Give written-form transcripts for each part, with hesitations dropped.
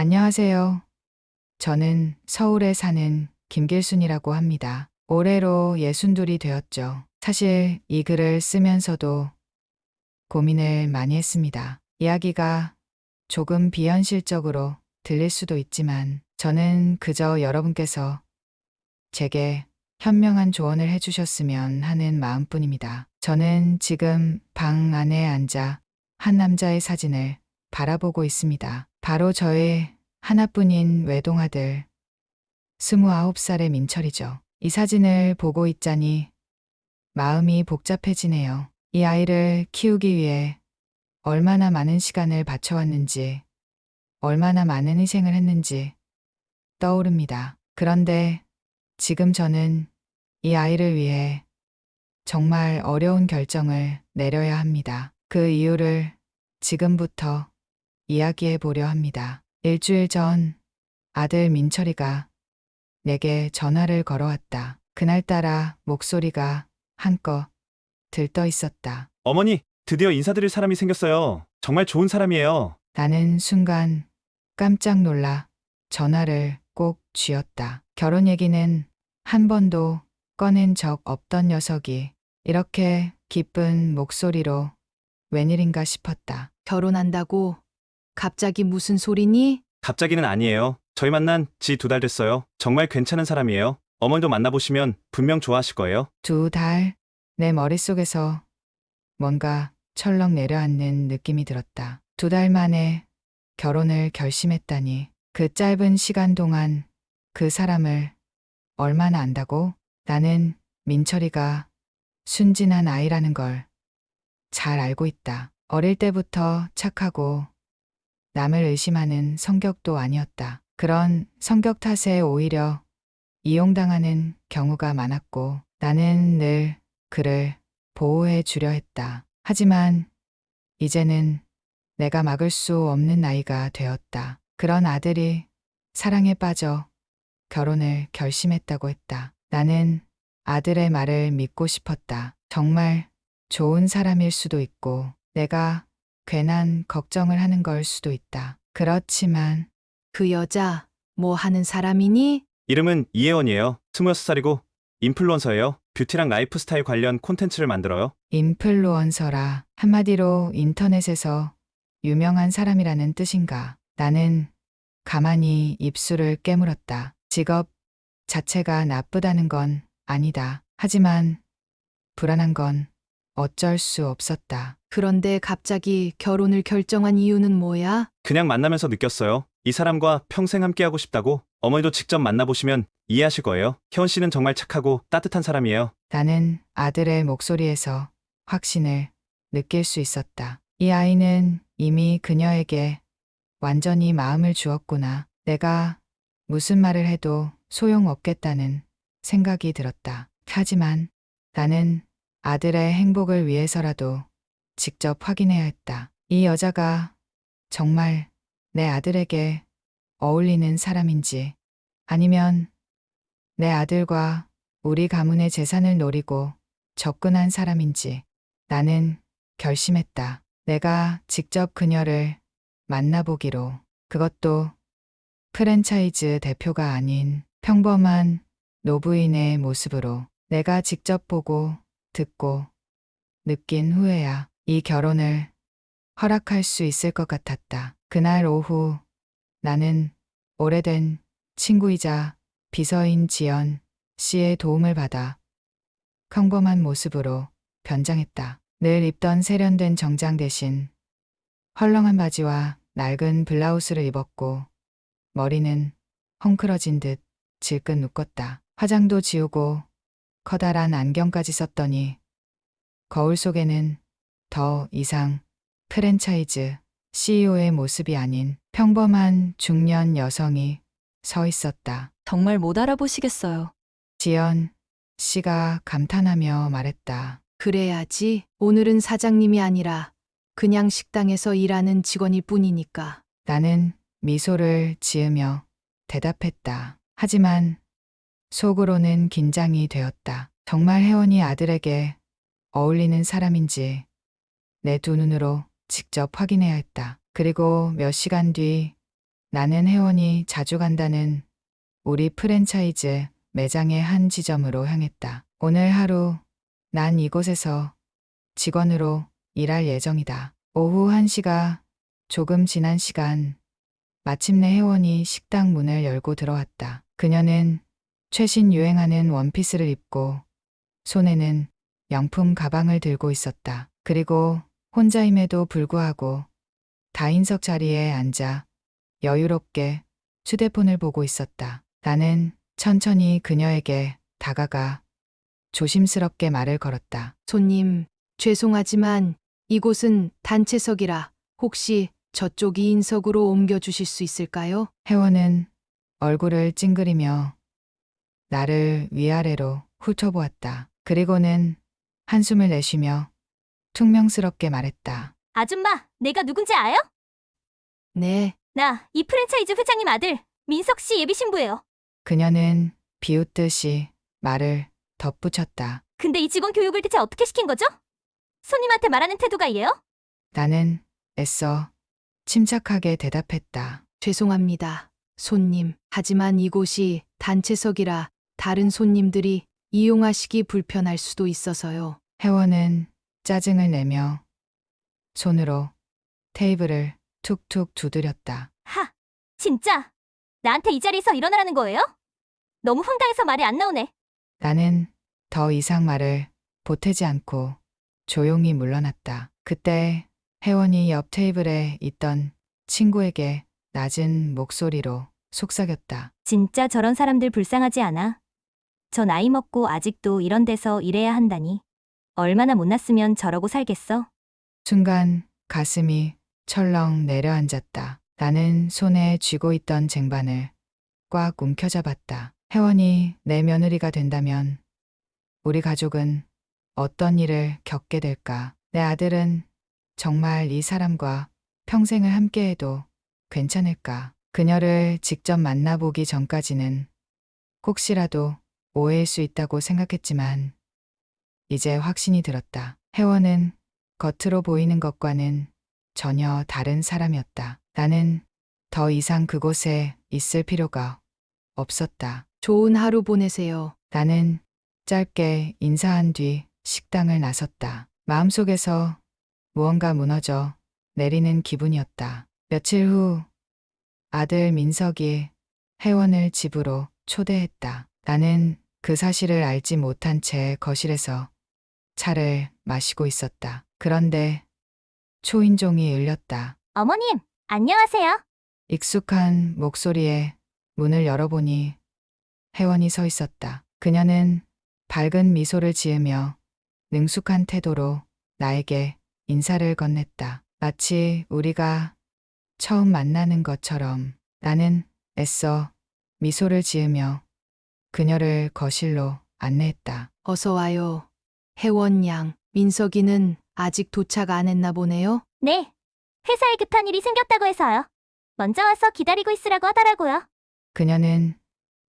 안녕하세요. 저는 서울에 사는 김길순이라고 합니다. 올해로 62이 되었죠. 사실 이 글을 쓰면서도 고민을 많이 했습니다. 이야기가 조금 비현실적으로 들릴 수도 있지만 저는 그저 여러분께서 제게 현명한 조언을 해주셨으면 하는 마음뿐입니다. 저는 지금 방 안에 앉아 한 남자의 사진을 바라보고 있습니다. 바로 저의 하나뿐인 외동아들 29살의 민철이죠. 이 사진을 보고 있자니 마음이 복잡해지네요. 이 아이를 키우기 위해 얼마나 많은 시간을 바쳐왔는지, 얼마나 많은 희생을 했는지 떠오릅니다. 그런데 지금 저는 이 아이를 위해 정말 어려운 결정을 내려야 합니다. 그 이유를 지금부터 이야기해 보려 합니다. 일주일 전 아들 민철이가 내게 전화를 걸어왔다. 그날따라 목소리가 한껏 들떠 있었다. 어머니, 드디어 인사드릴 사람이 생겼어요. 정말 좋은 사람이에요. 나는 순간 깜짝 놀라 전화를 꼭 쥐었다. 결혼 얘기는 한 번도 꺼낸 적 없던 녀석이 이렇게 기쁜 목소리로 웬일인가 싶었다. 결혼한다고? 갑자기 무슨 소리니? 갑자기는 아니에요. 저희 만난 지 2달 됐어요. 정말 괜찮은 사람이에요. 어머니도 만나보시면 분명 좋아하실 거예요. 2달, 내 머릿속에서 뭔가 철렁 내려앉는 느낌이 들었다. 2달 만에 결혼을 결심했다니 그 짧은 시간 동안 그 사람을 얼마나 안다고? 나는 민철이가 순진한 아이라는 걸 잘 알고 있다. 어릴 때부터 착하고 남을 의심하는 성격도 아니었다. 그런 성격 탓에 오히려 이용당하는 경우가 많았고 나는 늘 그를 보호해 주려 했다. 하지만 이제는 내가 막을 수 없는 나이가 되었다. 그런 아들이 사랑에 빠져 결혼을 결심했다고 했다. 나는 아들의 말을 믿고 싶었다. 정말 좋은 사람일 수도 있고 내가 괜한 걱정을 하는 걸 수도 있다. 그렇지만 그 여자 뭐 하는 사람이니? 이름은 이혜원이에요. 26살이고 인플루언서예요. 뷰티랑 라이프 스타일 관련 콘텐츠를 만들어요. 인플루언서라 한마디로 인터넷에서 유명한 사람이라는 뜻인가. 나는 가만히 입술을 깨물었다. 직업 자체가 나쁘다는 건 아니다. 하지만 불안한 건 어쩔 수 없었다. 그런데 갑자기 결혼을 결정한 이유는 뭐야? 그냥 만나면서 느꼈어요. 이 사람과 평생 함께하고 싶다고. 어머니도 직접 만나보시면 이해하실 거예요. 혜원 씨는 정말 착하고 따뜻한 사람이에요. 나는 아들의 목소리에서 확신을 느낄 수 있었다. 이 아이는 이미 그녀에게 완전히 마음을 주었구나. 내가 무슨 말을 해도 소용없겠다는 생각이 들었다. 하지만 나는 아들의 행복을 위해서라도 직접 확인해야 했다. 이 여자가 정말 내 아들에게 어울리는 사람인지 아니면 내 아들과 우리 가문의 재산을 노리고 접근한 사람인지 나는 결심했다. 내가 직접 그녀를 만나보기로. 그것도 프랜차이즈 대표가 아닌 평범한 노부인의 모습으로. 내가 직접 보고 듣고 느낀 후에야 이 결혼을 허락할 수 있을 것 같았다. 그날 오후 나는 오래된 친구이자 비서인 지연 씨의 도움을 받아 평범한 모습으로 변장했다. 늘 입던 세련된 정장 대신 헐렁한 바지와 낡은 블라우스를 입었고 머리는 헝클어진 듯 질끈 묶었다. 화장도 지우고 커다란 안경까지 썼더니 거울 속에는 더 이상 프랜차이즈 CEO의 모습이 아닌 평범한 중년 여성이 서 있었다. 정말 못 알아보시겠어요. 지연 씨가 감탄하며 말했다. 그래야지. 오늘은 사장님이 아니라 그냥 식당에서 일하는 직원일 뿐이니까. 나는 미소를 지으며 대답했다. 하지만 속으로는 긴장이 되었다. 정말 혜원이 아들에게 어울리는 사람인지 내 두 눈으로 직접 확인해야 했다. 그리고 몇 시간 뒤 나는 혜원이 자주 간다는 우리 프랜차이즈 매장의 한 지점으로 향했다. 오늘 하루 난 이곳에서 직원으로 일할 예정이다. 오후 1시가 조금 지난 시간, 마침내 혜원이 식당 문을 열고 들어왔다. 그녀는 최신 유행하는 원피스를 입고 손에는 명품 가방을 들고 있었다. 그리고 혼자임에도 불구하고 다인석 자리에 앉아 여유롭게 휴대폰을 보고 있었다. 나는 천천히 그녀에게 다가가 조심스럽게 말을 걸었다. 손님, 죄송하지만 이곳은 단체석이라 혹시 저쪽 2인석으로 옮겨주실 수 있을까요? 혜원은 얼굴을 찡그리며 나를 위아래로 훑어보았다. 그리고는 한숨을 내쉬며 퉁명스럽게 말했다. 아줌마, 내가 누군지 아요? 네, 나 이 프랜차이즈 회장님 아들 민석 씨 예비 신부예요. 그녀는 비웃듯이 말을 덧붙였다. 근데 이 직원 교육을 대체 어떻게 시킨 거죠? 손님한테 말하는 태도가 이래요? 나는 애써 침착하게 대답했다. 죄송합니다. 손님. 하지만 이곳이 단체석이라 다른 손님들이 이용하시기 불편할 수도 있어서요. 혜원은 짜증을 내며 손으로 테이블을 툭툭 두드렸다. 하, 진짜? 나한테 이 자리에서 일어나라는 거예요? 너무 황당해서 말이 안 나오네. 나는 더 이상 말을 보태지 않고 조용히 물러났다. 그때 혜원이 옆 테이블에 있던 친구에게 낮은 목소리로 속삭였다. 진짜 저런 사람들 불쌍하지 않아? 저 나이 먹고 아직도 이런 데서 일해야 한다니. 얼마나 못났으면 저러고 살겠어? 순간 가슴이 철렁 내려앉았다. 나는 손에 쥐고 있던 쟁반을 꽉 움켜잡았다. 혜원이 내 며느리가 된다면 우리 가족은 어떤 일을 겪게 될까? 내 아들은 정말 이 사람과 평생을 함께해도 괜찮을까? 그녀를 직접 만나보기 전까지는 혹시라도 오해일 수 있다고 생각했지만 이제 확신이 들었다. 혜원은 겉으로 보이는 것과는 전혀 다른 사람이었다. 나는 더 이상 그곳에 있을 필요가 없었다. 좋은 하루 보내세요. 나는 짧게 인사한 뒤 식당을 나섰다. 마음속에서 무언가 무너져 내리는 기분이었다. 며칠 후 아들 민석이 혜원을 집으로 초대했다. 나는 그 사실을 알지 못한 채 거실에서 차를 마시고 있었다. 그런데 초인종이 울렸다. 어머님, 안녕하세요. 익숙한 목소리에 문을 열어보니 혜원이 서 있었다. 그녀는 밝은 미소를 지으며 능숙한 태도로 나에게 인사를 건넸다. 마치 우리가 처음 만나는 것처럼. 나는 애써 미소를 지으며 그녀를 거실로 안내했다. 어서 와요. 혜원 양, 민석이는 아직 도착 안 했나 보네요. 네, 회사에 급한 일이 생겼다고 해서요. 먼저 와서 기다리고 있으라고 하더라고요. 그녀는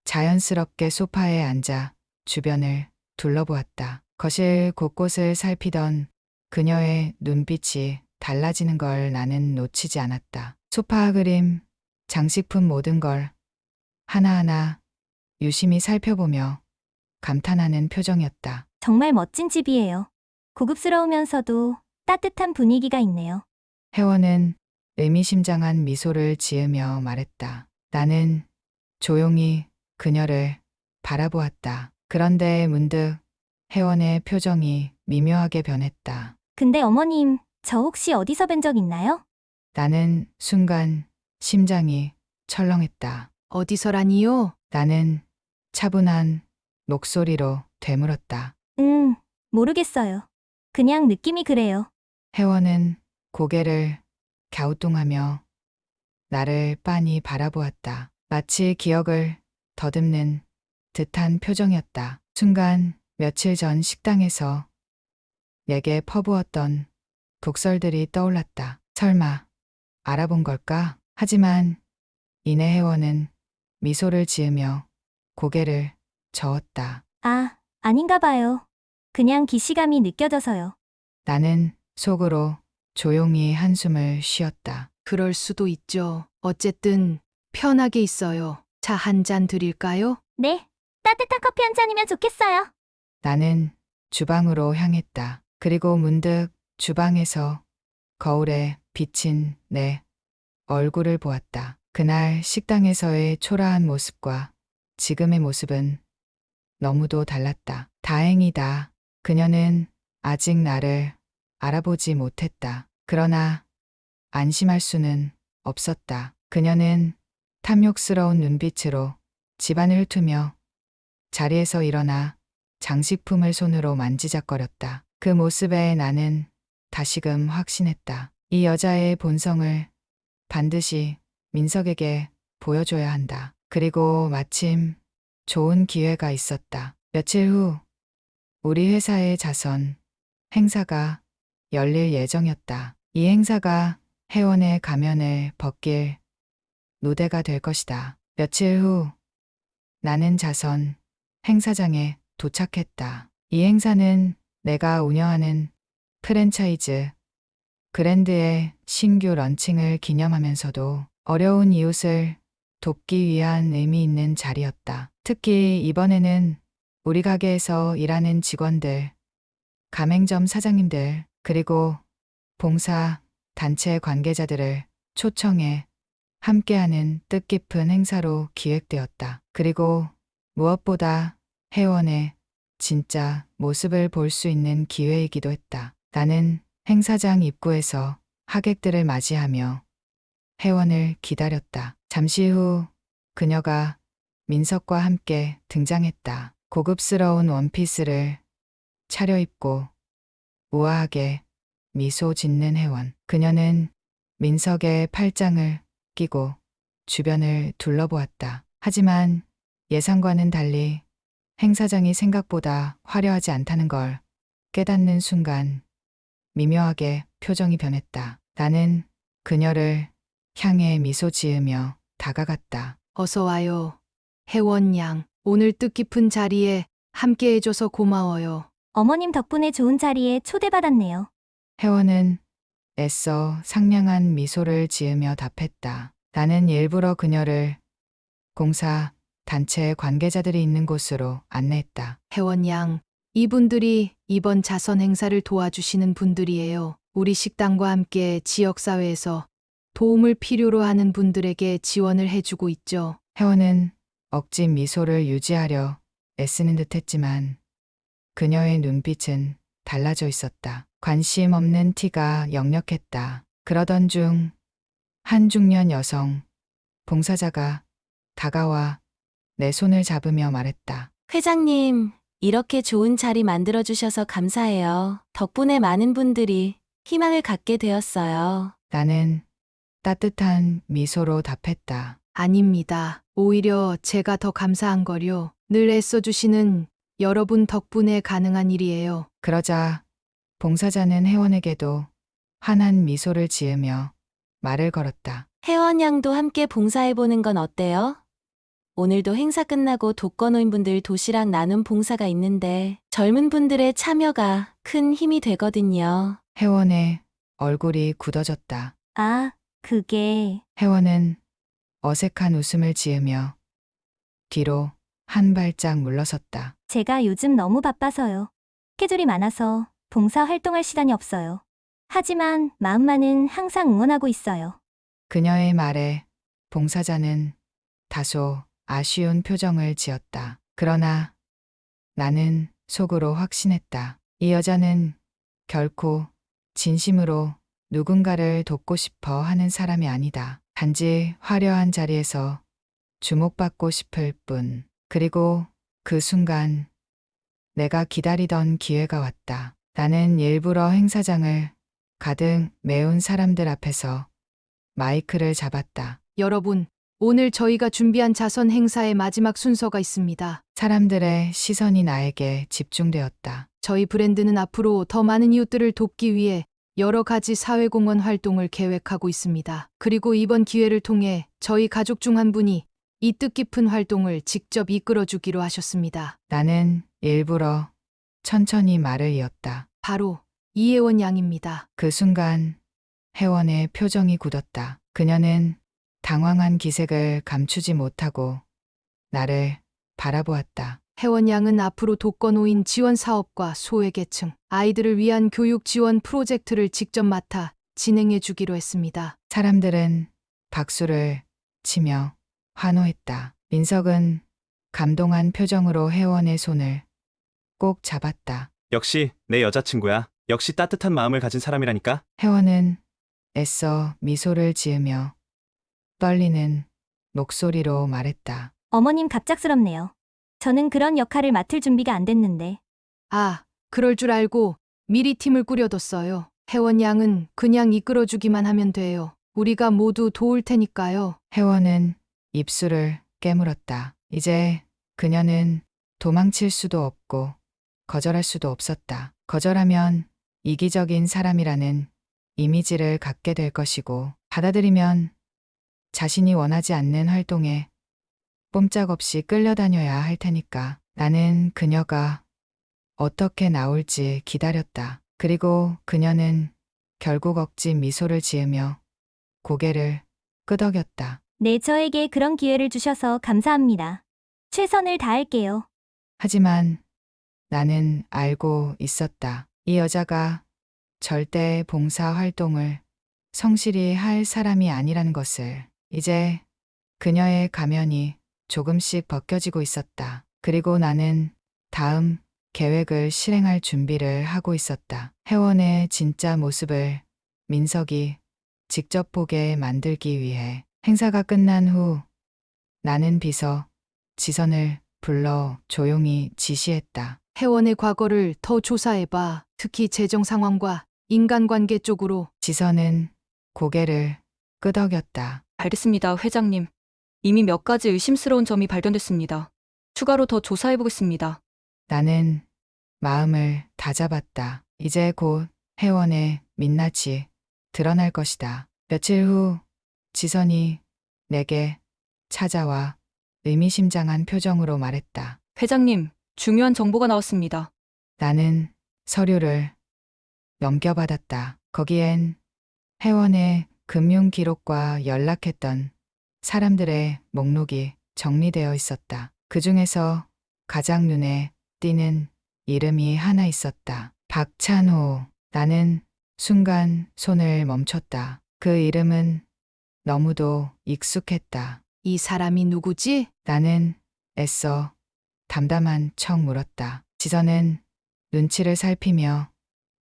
자연스럽게 소파에 앉아 주변을 둘러보았다. 거실 곳곳을 살피던 그녀의 눈빛이 달라지는 걸 나는 놓치지 않았다. 소파 그림, 장식품 모든 걸 하나하나 유심히 살펴보며 감탄하는 표정이었다. 정말 멋진 집이에요. 고급스러우면서도 따뜻한 분위기가 있네요. 혜원은 의미심장한 미소를 지으며 말했다. 나는 조용히 그녀를 바라보았다. 그런데 문득 혜원의 표정이 미묘하게 변했다. 근데 어머님, 저 혹시 어디서 뵌 적 있나요? 나는 순간 심장이 철렁했다. 어디서라니요? 나는 차분한 목소리로 되물었다. 모르겠어요. 그냥 느낌이 그래요. 혜원은 고개를 갸우뚱하며 나를 빤히 바라보았다. 마치 기억을 더듬는 듯한 표정이었다. 순간 며칠 전 식당에서 내게 퍼부었던 독설들이 떠올랐다. 설마 알아본 걸까? 하지만 이내 혜원은 미소를 지으며 고개를 저었다. 아, 아닌가 봐요. 그냥 기시감이 느껴져서요. 나는 속으로 조용히 한숨을 쉬었다. 그럴 수도 있죠. 어쨌든 편하게 있어요. 차 한 잔 드릴까요? 네, 따뜻한 커피 한 잔이면 좋겠어요. 나는 주방으로 향했다. 그리고 문득 주방에서 거울에 비친 내 얼굴을 보았다. 그날 식당에서의 초라한 모습과 지금의 모습은 너무도 달랐다. 다행이다. 그녀는 아직 나를 알아보지 못했다. 그러나 안심할 수는 없었다. 그녀는 탐욕스러운 눈빛으로 집안을 훑으며 자리에서 일어나 장식품을 손으로 만지작거렸다. 그 모습에 나는 다시금 확신했다. 이 여자의 본성을 반드시 민석에게 보여줘야 한다. 그리고 마침 좋은 기회가 있었다. 며칠 후 우리 회사의 자선 행사가 열릴 예정이었다. 이 행사가 회원의 가면을 벗길 노대가 될 것이다. 며칠 후 나는 자선 행사장에 도착했다. 이 행사는 내가 운영하는 프랜차이즈 그랜드의 신규 런칭을 기념하면서도 어려운 이웃을 돕기 위한 의미 있는 자리였다. 특히 이번에는 우리 가게에서 일하는 직원들, 가맹점 사장님들, 그리고 봉사 단체 관계자들을 초청해 함께하는 뜻깊은 행사로 기획되었다. 그리고 무엇보다 회원의 진짜 모습을 볼 수 있는 기회이기도 했다. 나는 행사장 입구에서 하객들을 맞이하며 회원을 기다렸다. 잠시 후 그녀가 민석과 함께 등장했다. 고급스러운 원피스를 차려입고 우아하게 미소 짓는 회원. 그녀는 민석의 팔짱을 끼고 주변을 둘러보았다. 하지만 예상과는 달리 행사장이 생각보다 화려하지 않다는 걸 깨닫는 순간 미묘하게 표정이 변했다. 나는 그녀를 향해 미소 지으며 다가갔다. 어서 와요. 혜원 양, 오늘 뜻깊은 자리에 함께 해줘서 고마워요. 어머님 덕분에 좋은 자리에 초대받았네요. 혜원은 애써 상냥한 미소를 지으며 답했다. 나는 일부러 그녀를 공사 단체 관계자들이 있는 곳으로 안내했다. 혜원 양, 이분들이 이번 자선 행사를 도와주시는 분들이에요. 우리 식당과 함께 지역사회에서 도움을 필요로 하는 분들에게 지원을 해주고 있죠. 혜원은 억지 미소를 유지하려 애쓰는 듯 했지만 그녀의 눈빛은 달라져 있었다. 관심 없는 티가 역력했다. 그러던 중 한 중년 여성 봉사자가 다가와 내 손을 잡으며 말했다. 회장님, 이렇게 좋은 자리 만들어주셔서 감사해요. 덕분에 많은 분들이 희망을 갖게 되었어요. 나는 따뜻한 미소로 답했다. 아닙니다. 오히려 제가 더 감사한 거요. 늘 애써주시는 여러분 덕분에 가능한 일이에요. 그러자 봉사자는 혜원에게도 환한 미소를 지으며 말을 걸었다. 혜원 양도 함께 봉사해보는 건 어때요? 오늘도 행사 끝나고 독거노인분들 도시락 나눔 봉사가 있는데 젊은 분들의 참여가 큰 힘이 되거든요. 혜원의 얼굴이 굳어졌다. 아, 그게 혜원은 어색한 웃음을 지으며 뒤로 한 발짝 물러섰다. 제가 요즘 너무 바빠서요. 스케줄이 많아서 봉사 활동할 시간이 없어요. 하지만 마음만은 항상 응원하고 있어요. 그녀의 말에 봉사자는 다소 아쉬운 표정을 지었다. 그러나 나는 속으로 확신했다. 이 여자는 결코 진심으로 누군가를 돕고 싶어 하는 사람이 아니다. 단지 화려한 자리에서 주목받고 싶을 뿐. 그리고 그 순간 내가 기다리던 기회가 왔다. 나는 일부러 행사장을 가득 메운 사람들 앞에서 마이크를 잡았다. 여러분, 오늘 저희가 준비한 자선 행사의 마지막 순서가 있습니다. 사람들의 시선이 나에게 집중되었다. 저희 브랜드는 앞으로 더 많은 이웃들을 돕기 위해 여러 가지 사회공헌 활동을 계획하고 있습니다. 그리고 이번 기회를 통해 저희 가족 중 한 분이 이 뜻깊은 활동을 직접 이끌어주기로 하셨습니다. 나는 일부러 천천히 말을 이었다. 바로 이혜원 양입니다. 그 순간 혜원의 표정이 굳었다. 그녀는 당황한 기색을 감추지 못하고 나를 바라보았다. 혜원 양은 앞으로 독거노인 지원 사업과 소외계층, 아이들을 위한 교육 지원 프로젝트를 직접 맡아 진행해 주기로 했습니다. 사람들은 박수를 치며 환호했다. 민석은 감동한 표정으로 혜원의 손을 꼭 잡았다. 역시 내 여자친구야. 역시 따뜻한 마음을 가진 사람이라니까. 혜원은 애써 미소를 지으며 떨리는 목소리로 말했다. 어머님 갑작스럽네요. 저는 그런 역할을 맡을 준비가 안 됐는데. 아, 그럴 줄 알고 미리 팀을 꾸려뒀어요. 혜원 양은 그냥 이끌어주기만 하면 돼요. 우리가 모두 도울 테니까요. 혜원은 입술을 깨물었다. 이제 그녀는 도망칠 수도 없고 거절할 수도 없었다. 거절하면 이기적인 사람이라는 이미지를 갖게 될 것이고, 받아들이면 자신이 원하지 않는 활동에 꼼짝없이 끌려다녀야 할 테니까. 나는 그녀가 어떻게 나올지 기다렸다. 그리고 그녀는 결국 억지 미소를 지으며 고개를 끄덕였다. 네, 저에게 그런 기회를 주셔서 감사합니다. 최선을 다할게요. 하지만 나는 알고 있었다. 이 여자가 절대 봉사 활동을 성실히 할 사람이 아니라는 것을. 이제 그녀의 가면이 조금씩 벗겨지고 있었다. 그리고 나는 다음 계획을 실행할 준비를 하고 있었다. 혜원의 진짜 모습을 민석이 직접 보게 만들기 위해. 행사가 끝난 후 나는 비서 지선을 불러 조용히 지시했다. 혜원의 과거를 더 조사해봐. 특히 재정 상황과 인간관계 쪽으로. 지선은 고개를 끄덕였다. 알겠습니다, 회장님. 이미 몇 가지 의심스러운 점이 발견됐습니다. 추가로 더 조사해보겠습니다. 나는 마음을 다잡았다. 이제 곧 혜원의 민낯이 드러날 것이다. 며칠 후 지선이 내게 찾아와 의미심장한 표정으로 말했다. 회장님, 중요한 정보가 나왔습니다. 나는 서류를 넘겨받았다. 거기엔 혜원의 금융 기록과 연락했던 사람들의 목록이 정리되어 있었다. 그 중에서 가장 눈에 띄는 이름이 하나 있었다. 박찬호. 나는 순간 손을 멈췄다. 그 이름은 너무도 익숙했다. 이 사람이 누구지? 나는 애써 담담한 척 물었다. 지선은 눈치를 살피며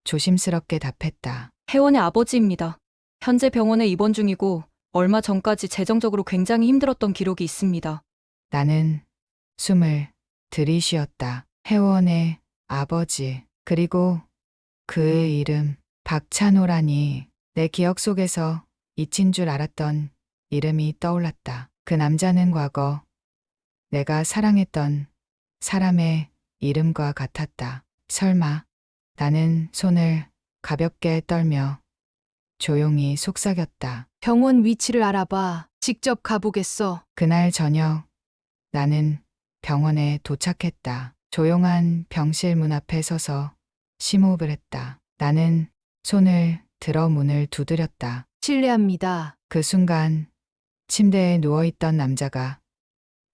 조심스럽게 답했다. 혜원의 아버지입니다. 현재 병원에 입원 중이고 얼마 전까지 재정적으로 굉장히 힘들었던 기록이 있습니다. 나는 숨을 들이쉬었다. 혜원의 아버지, 그리고 그의 이름 박찬호라니. 내 기억 속에서 잊힌 줄 알았던 이름이 떠올랐다. 그 남자는 과거 내가 사랑했던 사람의 이름과 같았다. 설마. 나는 손을 가볍게 떨며 조용히 속삭였다. 병원 위치를 알아봐. 직접 가보겠어. 그날 저녁 나는 병원에 도착했다. 조용한 병실 문 앞에 서서 심호흡을 했다. 나는 손을 들어 문을 두드렸다. 실례합니다. 그 순간 침대에 누워있던 남자가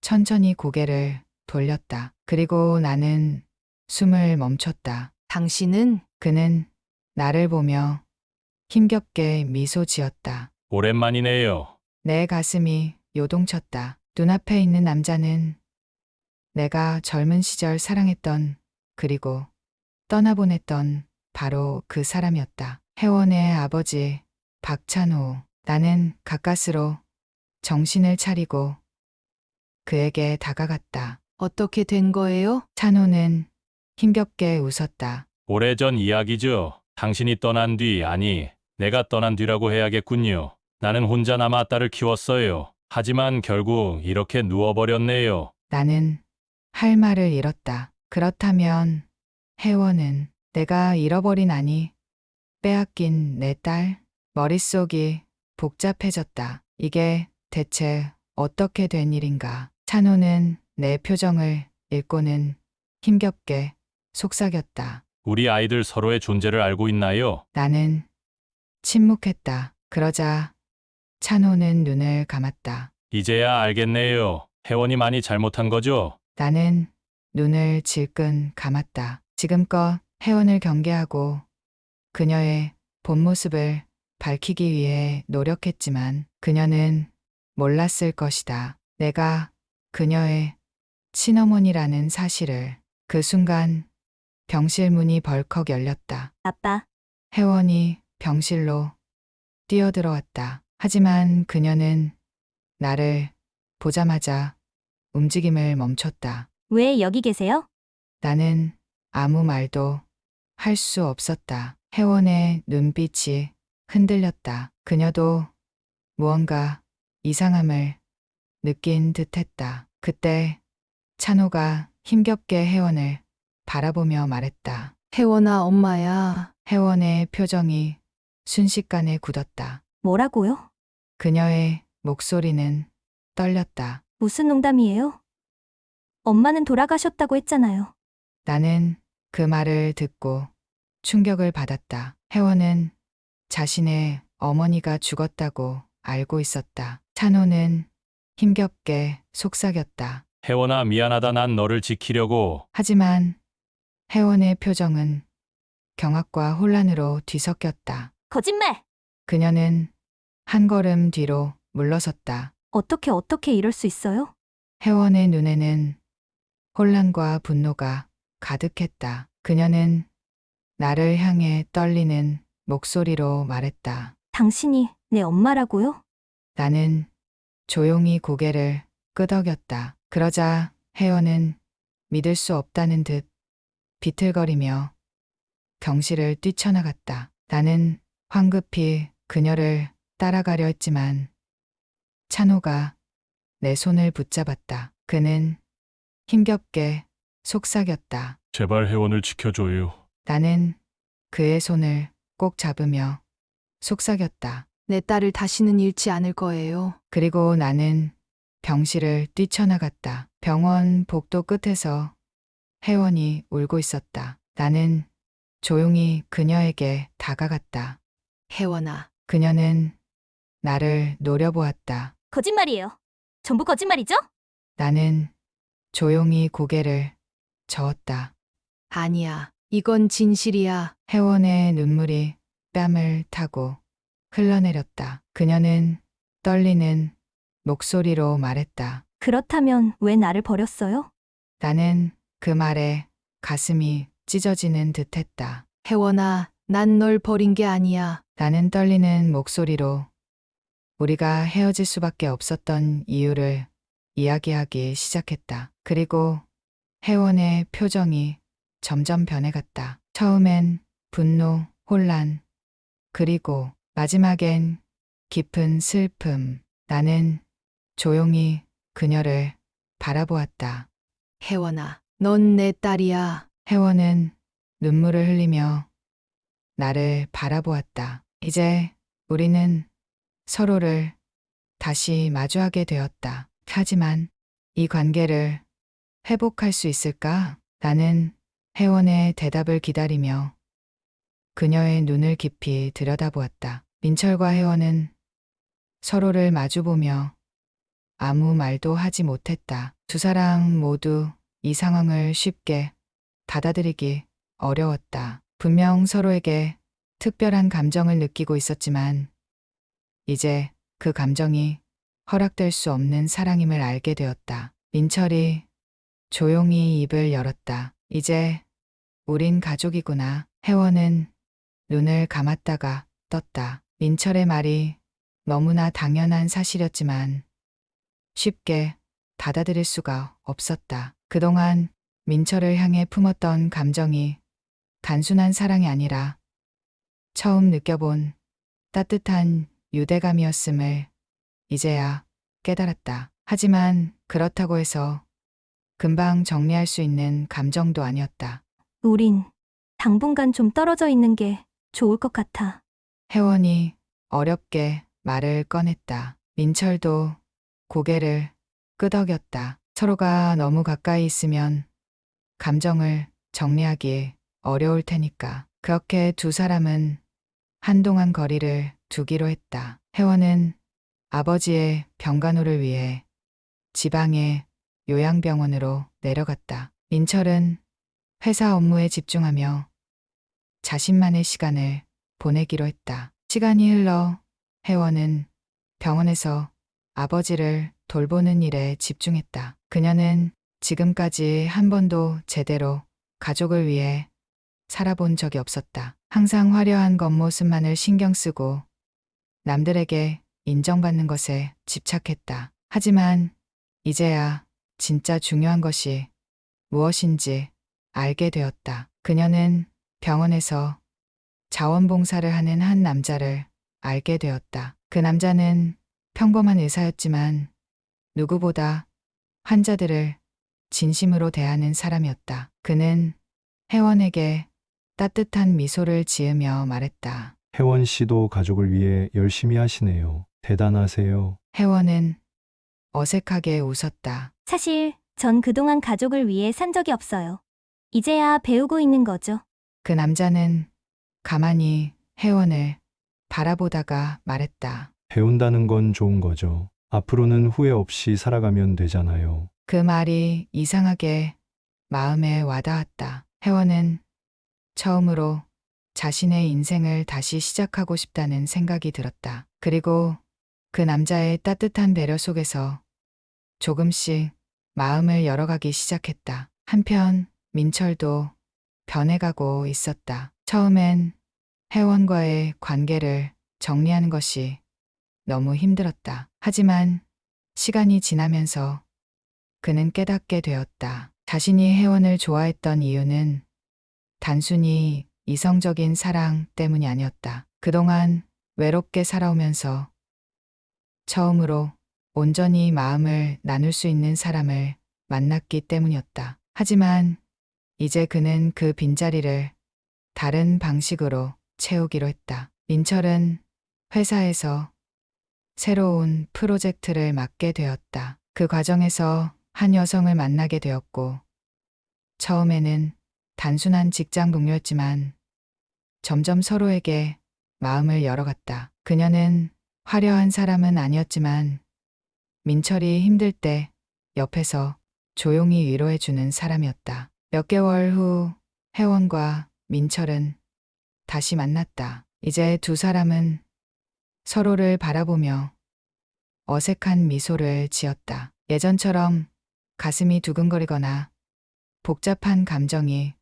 천천히 고개를 돌렸다. 그리고 나는 숨을 멈췄다. 당신은? 그는 나를 보며 힘겹게 미소 지었다. 오랜만이네요. 내 가슴이 요동쳤다. 눈앞에 있는 남자는 내가 젊은 시절 사랑했던, 그리고 떠나보냈던 바로 그 사람이었다. 혜원의 아버지 박찬호. 나는 가까스로 정신을 차리고 그에게 다가갔다. 어떻게 된 거예요? 찬호는 힘겹게 웃었다. 오래전 이야기죠. 당신이 떠난 뒤, 아니, 내가 떠난 뒤라고 해야겠군요. 나는 혼자 남아 딸을 키웠어요. 하지만 결국 이렇게 누워버렸네요. 나는 할 말을 잃었다. 그렇다면 혜원은 내가 잃어버린, 아니 빼앗긴 내 딸? 머릿속이 복잡해졌다. 이게 대체 어떻게 된 일인가? 찬호는 내 표정을 읽고는 힘겹게 속삭였다. 우리 아이들 서로의 존재를 알고 있나요? 나는 침묵했다. 그러자 찬호는 눈을 감았다. 이제야 알겠네요. 혜원이 많이 잘못한 거죠? 나는 눈을 질끈 감았다. 지금껏 혜원을 경계하고 그녀의 본 모습을 밝히기 위해 노력했지만 그녀는 몰랐을 것이다. 내가 그녀의 친어머니라는 사실을. 그 순간 병실 문이 벌컥 열렸다. 아빠, 혜원이 병실로 뛰어들어왔다. 하지만 그녀는 나를 보자마자 움직임을 멈췄다. 왜 여기 계세요? 나는 아무 말도 할 수 없었다. 혜원의 눈빛이 흔들렸다. 그녀도 무언가 이상함을 느낀 듯했다. 그때 찬호가 힘겹게 혜원을 바라보며 말했다. 혜원아, 엄마야. 혜원의 표정이 순식간에 굳었다. 뭐라고요? 그녀의 목소리는 떨렸다. 무슨 농담이에요? 엄마는 돌아가셨다고 했잖아요. 나는 그 말을 듣고 충격을 받았다. 혜원은 자신의 어머니가 죽었다고 알고 있었다. 찬호는 힘겹게 속삭였다. 혜원아, 미안하다. 난 너를 지키려고. 하지만 혜원의 표정은 경악과 혼란으로 뒤섞였다. 거짓말! 그녀는 한 걸음 뒤로 물러섰다. 어떻게 이럴 수 있어요? 혜원의 눈에는 혼란과 분노가 가득했다. 그녀는 나를 향해 떨리는 목소리로 말했다. 당신이 내 엄마라고요? 나는 조용히 고개를 끄덕였다. 그러자 혜원은 믿을 수 없다는 듯 비틀거리며 병실을 뛰쳐나갔다. 나는 황급히 그녀를 따라가려 했지만 찬호가 내 손을 붙잡았다. 그는 힘겹게 속삭였다. 제발 혜원을 지켜줘요. 나는 그의 손을 꼭 잡으며 속삭였다. 내 딸을 다시는 잃지 않을 거예요. 그리고 나는 병실을 뛰쳐나갔다. 병원 복도 끝에서 혜원이 울고 있었다. 나는 조용히 그녀에게 다가갔다. 혜원아. 그녀는 나를 노려보았다. 거짓말이에요. 전부 거짓말이죠? 나는 조용히 고개를 저었다. 아니야. 이건 진실이야. 혜원의 눈물이 뺨을 타고 흘러내렸다. 그녀는 떨리는 목소리로 말했다. 그렇다면 왜 나를 버렸어요? 나는 그 말에 가슴이 찢어지는 듯했다. 혜원아, 난 널 버린 게 아니야. 나는 떨리는 목소리로 우리가 헤어질 수밖에 없었던 이유를 이야기하기 시작했다. 그리고 혜원의 표정이 점점 변해갔다. 처음엔 분노, 혼란, 그리고 마지막엔 깊은 슬픔. 나는 조용히 그녀를 바라보았다. 혜원아, 넌 내 딸이야. 혜원은 눈물을 흘리며 나를 바라보았다. 이제 우리는 서로를 다시 마주하게 되었다. 하지만 이 관계를 회복할 수 있을까? 나는 혜원의 대답을 기다리며 그녀의 눈을 깊이 들여다보았다. 민철과 혜원은 서로를 마주보며 아무 말도 하지 못했다. 두 사람 모두 이 상황을 쉽게 받아들이기 어려웠다. 분명 서로에게 특별한 감정을 느끼고 있었지만 이제 그 감정이 허락될 수 없는 사랑임을 알게 되었다. 민철이 조용히 입을 열었다. 이제 우린 가족이구나. 혜원은 눈을 감았다가 떴다. 민철의 말이 너무나 당연한 사실이었지만 쉽게 받아들일 수가 없었다. 그동안 민철을 향해 품었던 감정이 단순한 사랑이 아니라 처음 느껴본 따뜻한 유대감이었음을 이제야 깨달았다. 하지만 그렇다고 해서 금방 정리할 수 있는 감정도 아니었다. 우린 당분간 좀 떨어져 있는 게 좋을 것 같아. 혜원이 어렵게 말을 꺼냈다. 민철도 고개를 끄덕였다. 서로가 너무 가까이 있으면 감정을 정리하기 어려울 테니까. 그렇게 두 사람은 한동안 거리를 두기로 했다. 혜원은 아버지의 병간호를 위해 지방의 요양병원으로 내려갔다. 민철은 회사 업무에 집중하며 자신만의 시간을 보내기로 했다. 시간이 흘러 혜원은 병원에서 아버지를 돌보는 일에 집중했다. 그녀는 지금까지 한 번도 제대로 가족을 위해 살아본 적이 없었다. 항상 화려한 겉모습만을 신경 쓰고 남들에게 인정받는 것에 집착했다. 하지만 이제야 진짜 중요한 것이 무엇인지 알게 되었다. 그녀는 병원에서 자원봉사를 하는 한 남자를 알게 되었다. 그 남자는 평범한 의사였지만 누구보다 환자들을 진심으로 대하는 사람이었다. 그는 혜원에게 따뜻한 미소를 지으며 말했다. 혜원 씨도 가족을 위해 열심히 하시네요. 대단하세요. 혜원은 어색하게 웃었다. 사실 전 그동안 가족을 위해 산 적이 없어요. 이제야 배우고 있는 거죠. 그 남자는 가만히 혜원을 바라보다가 말했다. 배운다는 건 좋은 거죠. 앞으로는 후회 없이 살아가면 되잖아요. 그 말이 이상하게 마음에 와닿았다. 혜원은 처음으로 자신의 인생을 다시 시작하고 싶다는 생각이 들었다. 그리고 그 남자의 따뜻한 배려 속에서 조금씩 마음을 열어가기 시작했다. 한편 민철도 변해가고 있었다. 처음엔 혜원과의 관계를 정리하는 것이 너무 힘들었다. 하지만 시간이 지나면서 그는 깨닫게 되었다. 자신이 혜원을 좋아했던 이유는 단순히 이성적인 사랑 때문이 아니었다. 그동안 외롭게 살아오면서 처음으로 온전히 마음을 나눌 수 있는 사람을 만났기 때문이었다. 하지만 이제 그는 그 빈자리를 다른 방식으로 채우기로 했다. 민철은 회사에서 새로운 프로젝트를 맡게 되었다. 그 과정에서 한 여성을 만나게 되었고, 처음에는 단순한 직장 동료였지만 점점 서로에게 마음을 열어갔다. 그녀는 화려한 사람은 아니었지만 민철이 힘들 때 옆에서 조용히 위로해주는 사람이었다. 몇 개월 후 혜원과 민철은 다시 만났다. 이제 두 사람은 서로를 바라보며 어색한 미소를 지었다. 예전처럼 가슴이 두근거리거나 복잡한 감정이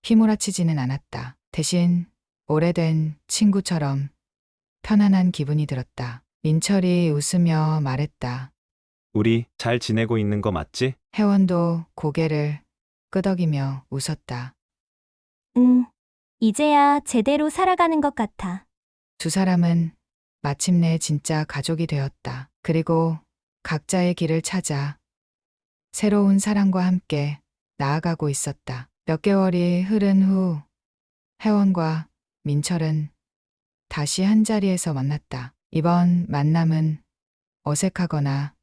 휘몰아치지는 않았다. 대신 오래된 친구처럼 편안한 기분이 들었다. 민철이 웃으며 말했다. 우리 잘 지내고 있는 거 맞지? 혜원도 고개를 끄덕이며 웃었다. 이제야 제대로 살아가는 것 같아. 두 사람은 마침내 진짜 가족이 되었다. 그리고 각자의 길을 찾아 새로운 사랑과 함께 나아가고 있었다. 몇 개월이 흐른 후 혜원과 민철은 다시 한자리에서 만났다. 이번 만남은 어색하거나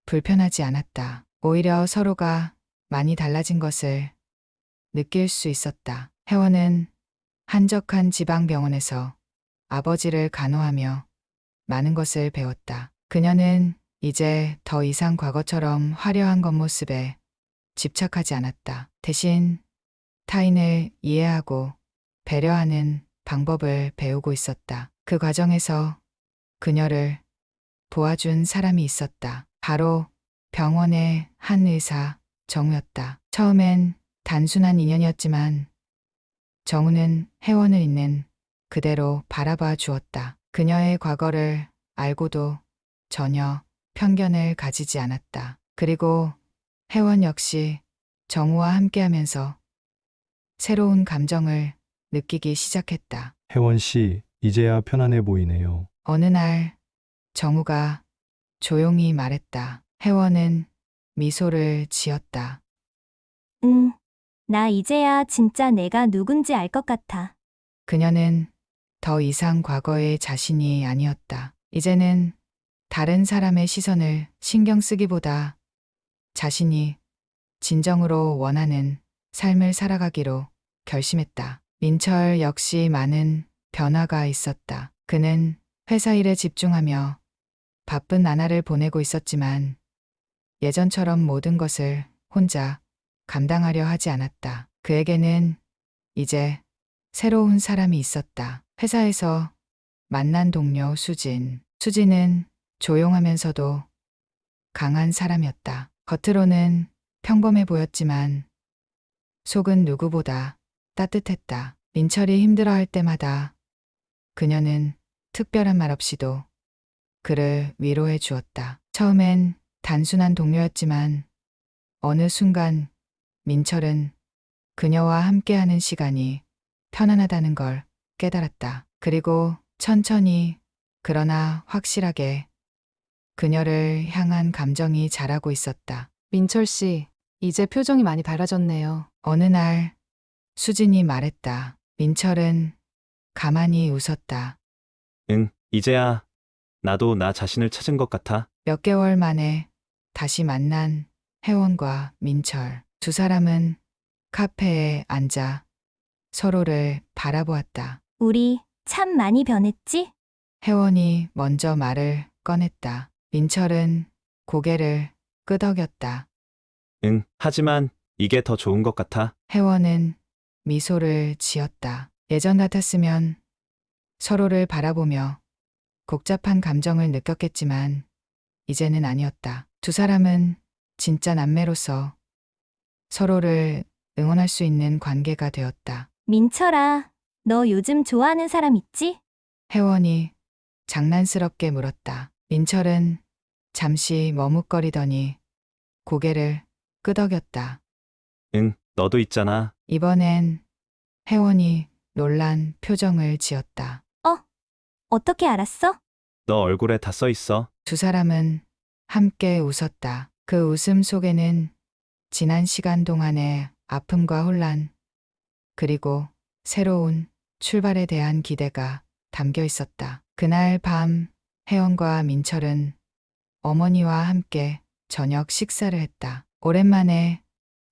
불편하지 않았다. 오히려 서로가 많이 달라진 것을 느낄 수 있었다. 혜원은 한적한 지방병원에서 아버지를 간호하며 많은 것을 배웠다. 그녀는 이제 더 이상 과거처럼 화려한 겉모습에 집착하지 않았다. 대신 타인을 이해하고 배려하는 방법을 배우고 있었다. 그 과정에서 그녀를 도와준 사람이 있었다. 바로 병원의 한 의사, 정우였다. 처음엔 단순한 인연이었지만 정우는 혜원을 있는 그대로 바라봐 주었다. 그녀의 과거를 알고도 전혀 편견을 가지지 않았다. 그리고 혜원 역시 정우와 함께하면서 새로운 감정을 느끼기 시작했다. 혜원 씨, 이제야 편안해 보이네요. 어느 날 정우가 조용히 말했다. 혜원은 미소를 지었다. 나 이제야 진짜 내가 누군지 알 것 같아. 그녀는 더 이상 과거의 자신이 아니었다. 이제는 다른 사람의 시선을 신경 쓰기보다 자신이 진정으로 원하는 삶을 살아가기로 결심했다. 민철 역시 많은 변화가 있었다. 그는 회사 일에 집중하며 바쁜 나날을 보내고 있었지만 예전처럼 모든 것을 혼자 감당하려 하지 않았다. 그에게는 이제 새로운 사람이 있었다. 회사에서 만난 동료 수진. 수진은 조용하면서도 강한 사람이었다. 겉으로는 평범해 보였지만 속은 누구보다 따뜻했다. 민철이 힘들어할 때마다 그녀는 특별한 말 없이도 그를 위로해 주었다. 처음엔 단순한 동료였지만 어느 순간 민철은 그녀와 함께하는 시간이 편안하다는 걸 깨달았다. 그리고 천천히 그러나 확실하게 그녀를 향한 감정이 자라고 있었다. 민철 씨, 이제 표정이 많이 밝아졌네요. 어느 날 수진이 말했다. 민철은 가만히 웃었다. 응, 이제야 나도 나 자신을 찾은 것 같아. 몇 개월 만에 다시 만난 혜원과 민철. 두 사람은 카페에 앉아 서로를 바라보았다. 우리 참 많이 변했지? 혜원이 먼저 말을 꺼냈다. 민철은 고개를 끄덕였다. 응, 하지만 이게 더 좋은 것 같아. 혜원은 미소를 지었다. 예전 같았으면 서로를 바라보며 복잡한 감정을 느꼈겠지만 이제는 아니었다. 두 사람은 진짜 남매로서 서로를 응원할 수 있는 관계가 되었다. 민철아, 너 요즘 좋아하는 사람 있지? 혜원이 장난스럽게 물었다. 민철은 잠시 머뭇거리더니 고개를 끄덕였다. 응, 너도 있잖아. 이번엔 혜원이 놀란 표정을 지었다. 어떻게 알았어? 너 얼굴에 다 써 있어. 두 사람은 함께 웃었다. 그 웃음 속에는 지난 시간 동안의 아픔과 혼란, 그리고 새로운 출발에 대한 기대가 담겨 있었다. 그날 밤 혜원과 민철은 어머니와 함께 저녁 식사를 했다. 오랜만에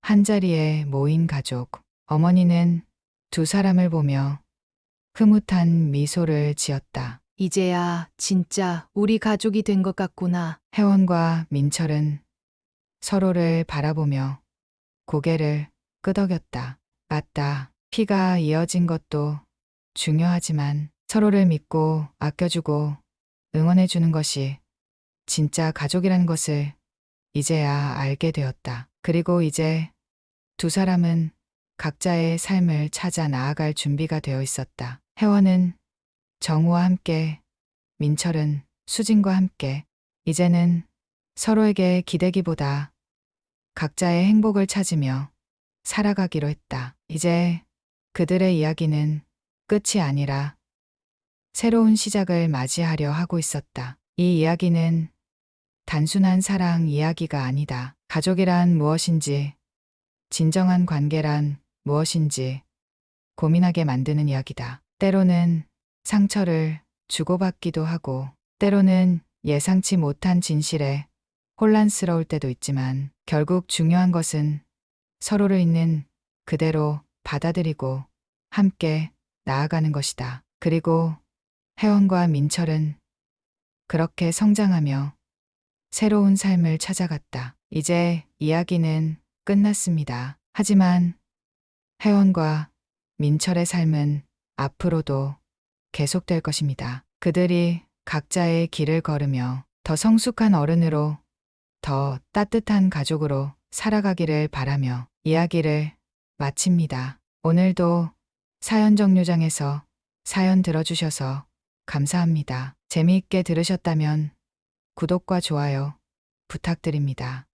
한자리에 모인 가족. 어머니는 두 사람을 보며 흐뭇한 미소를 지었다. 이제야 진짜 우리 가족이 된 것 같구나. 혜원과 민철은 서로를 바라보며 고개를 끄덕였다. 맞다. 피가 이어진 것도 중요하지만 서로를 믿고 아껴주고 응원해주는 것이 진짜 가족이라는 것을 이제야 알게 되었다. 그리고 이제 두 사람은 각자의 삶을 찾아 나아갈 준비가 되어 있었다. 혜원은 정우와 함께, 민철은 수진과 함께. 이제는 서로에게 기대기보다 각자의 행복을 찾으며 살아가기로 했다. 이제 그들의 이야기는 끝이 아니라 새로운 시작을 맞이하려 하고 있었다. 이 이야기는 단순한 사랑 이야기가 아니다. 가족이란 무엇인지, 진정한 관계란 무엇인지 고민하게 만드는 이야기다. 때로는 상처를 주고받기도 하고, 때로는 예상치 못한 진실에 혼란스러울 때도 있지만, 결국 중요한 것은 서로를 있는 그대로 받아들이고 함께 나아가는 것이다. 그리고 혜원과 민철은 그렇게 성장하며 새로운 삶을 찾아갔다. 이제 이야기는 끝났습니다. 하지만 혜원과 민철의 삶은 앞으로도 계속될 것입니다. 그들이 각자의 길을 걸으며 더 성숙한 어른으로, 더 따뜻한 가족으로 살아가기를 바라며 이야기를 마칩니다. 오늘도 사연 정류장에서 사연 들어주셔서 감사합니다. 재미있게 들으셨다면 구독과 좋아요 부탁드립니다.